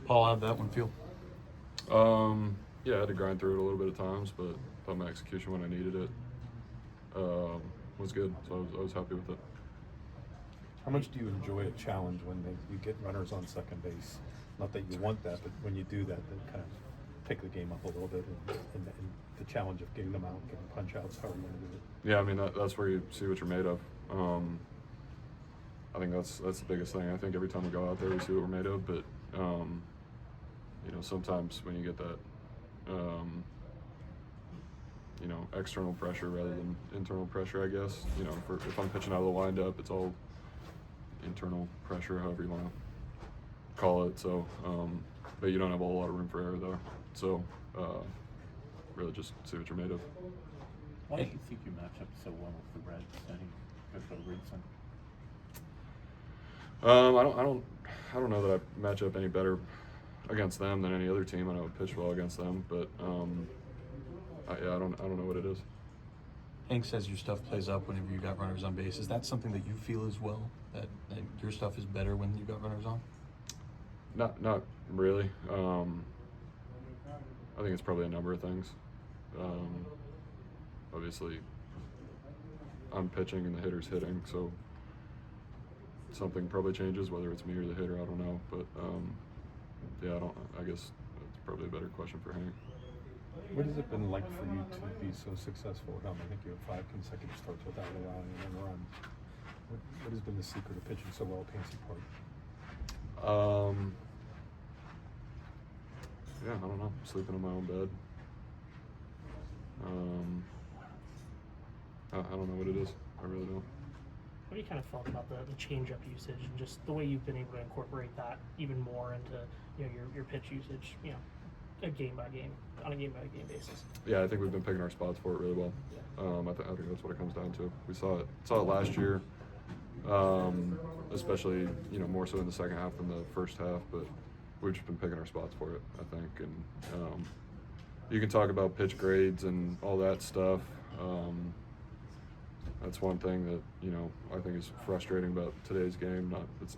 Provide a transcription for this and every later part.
Paul, how'd that one feel? Yeah, I had to grind through it a little bit of times, but thought my execution when I needed it was good, so I was happy with it. How much do you enjoy a challenge when you get runners on second base? Not that you want that, but when you do that, they kind of pick the game up a little bit, and the challenge of getting them out, getting punch outs, how are you going to do it? Yeah, I mean that's where you see what you're made of. I think that's the biggest thing. I think every time we go out there, we see what we're made of, but you know, sometimes when you get that you know, external pressure rather than internal pressure, I guess. You know, if I'm pitching out of the windup, it's all internal pressure, however you want to call it. So, but you don't have a whole lot of room for error there. So, really just see what you're made of. Why do you think you match up so well with the Reds? Any particular reason? I don't know that I match up any better against them than any other team. I know I pitch well against them, but yeah, I don't know what it is. Hank says your stuff plays up whenever you got runners on base. Is that something that you feel as well? That your stuff is better when you got runners on? Not really. I think it's probably a number of things. Obviously, I'm pitching and the hitter's hitting, so something probably changes, whether it's me or the hitter, I don't know. But yeah, I guess that's probably a better question for Hank. What has it been like for you to be so successful at home? I think you have 5 consecutive starts without allowing an run. What has been the secret of pitching so well at Pansy Park? Yeah, I don't know. Sleeping in my own bed. I don't know what it is. I really don't. What do you kind of felt about the change-up usage and just the way you've been able to incorporate that even more into your pitch usage, on a game by game basis? Yeah, I think we've been picking our spots for it really well. I think that's what it comes down to. We saw it last year, especially more so in the second half than the first half, but we've just been picking our spots for it, I think. And you can talk about pitch grades and all that stuff. That's one thing that I think is frustrating about today's game. It's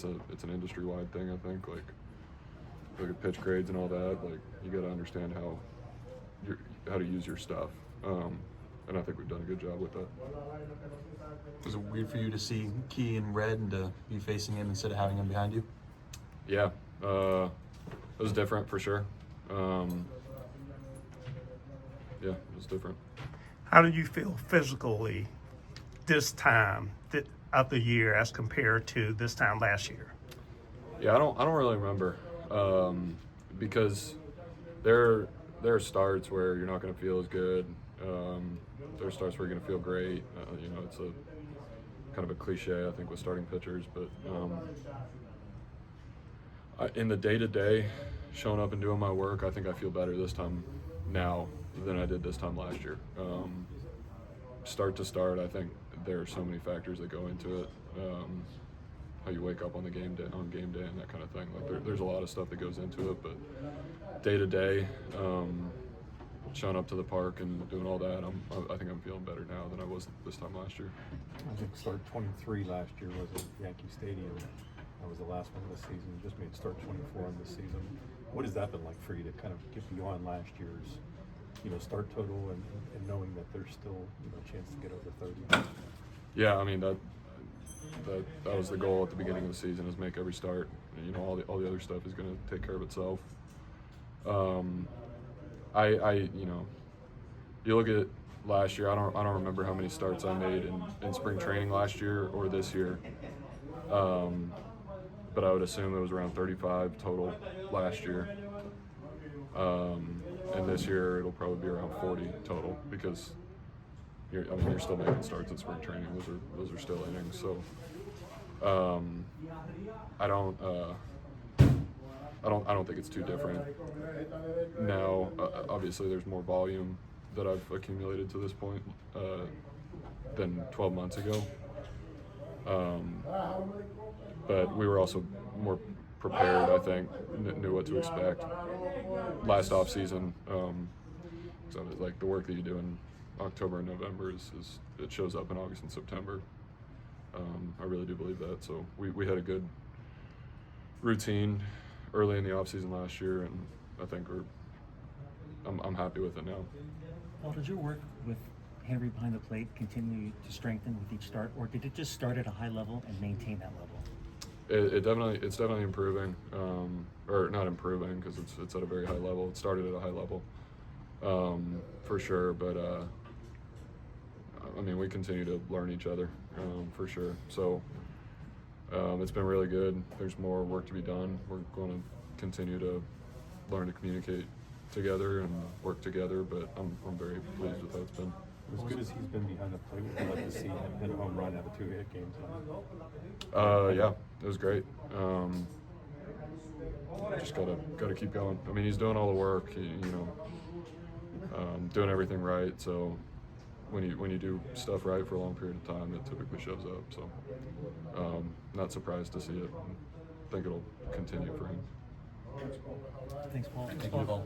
an industry-wide thing. I think look at pitch grades and all that. Like you got to understand how to use your stuff, and I think we've done a good job with that. Was it weird for you to see Key in red and to be facing him instead of having him behind you? Yeah, it was different for sure. Yeah, it was different. How do you feel physically this time of the year as compared to this time last year? Yeah, I don't really remember because there are starts where you're not going to feel as good. There are starts where you're going to feel great. It's a kind of a cliche, I think, with starting pitchers. But in the day-to-day, showing up and doing my work, I think I feel better this time now than I did this time last year. Start to start, I think there are so many factors that go into it. How you wake up on game day and that kind of thing. Like there's a lot of stuff that goes into it, but day to day, showing up to the park and doing all that, I think I'm feeling better now than I was this time last year. I think start 23 last year was at Yankee Stadium. That was the last one of the season. You just made start 24 in this season. What has that been like for you to kind of get beyond last year's start total and knowing that there's still a chance to get over 30? Yeah, I mean that was the goal at the beginning of the season, is make every start. All the other stuff is going to take care of itself. You look at last year. I don't remember how many starts I made in spring training last year or this year, but I would assume it was around 35 total last year. And this year it'll probably be around 40 total because you're still making starts in spring training. Those are still innings. So I don't think it's too different now. Obviously, there's more volume that I've accumulated to this point than 12 months ago. But we were also more prepared, I think, knew what to expect last off season. So like the work that you do in October and November it shows up in August and September. I really do believe that. So we had a good routine early in the offseason last year, and I think I'm happy with it now. Well, did your work with Henry behind the plate continue to strengthen with each start, or did it just start at a high level and maintain that level? It's definitely improving, or not improving because it's at a very high level. It started at a high level, for sure. But I mean, we continue to learn each other, for sure. So it's been really good. There's more work to be done. We're going to continue to learn to communicate together and work together. But I'm very pleased with how it's been. As good as he's been behind the plate, would you like to see him hit a home run out of 2 hit games? Yeah, it was great. Just gotta keep going. I mean, he's doing all the work. Doing everything right. So when you do stuff right for a long period of time, it typically shows up. So not surprised to see it. I think it'll continue for him. Thanks, Paul. Thank you, Paul.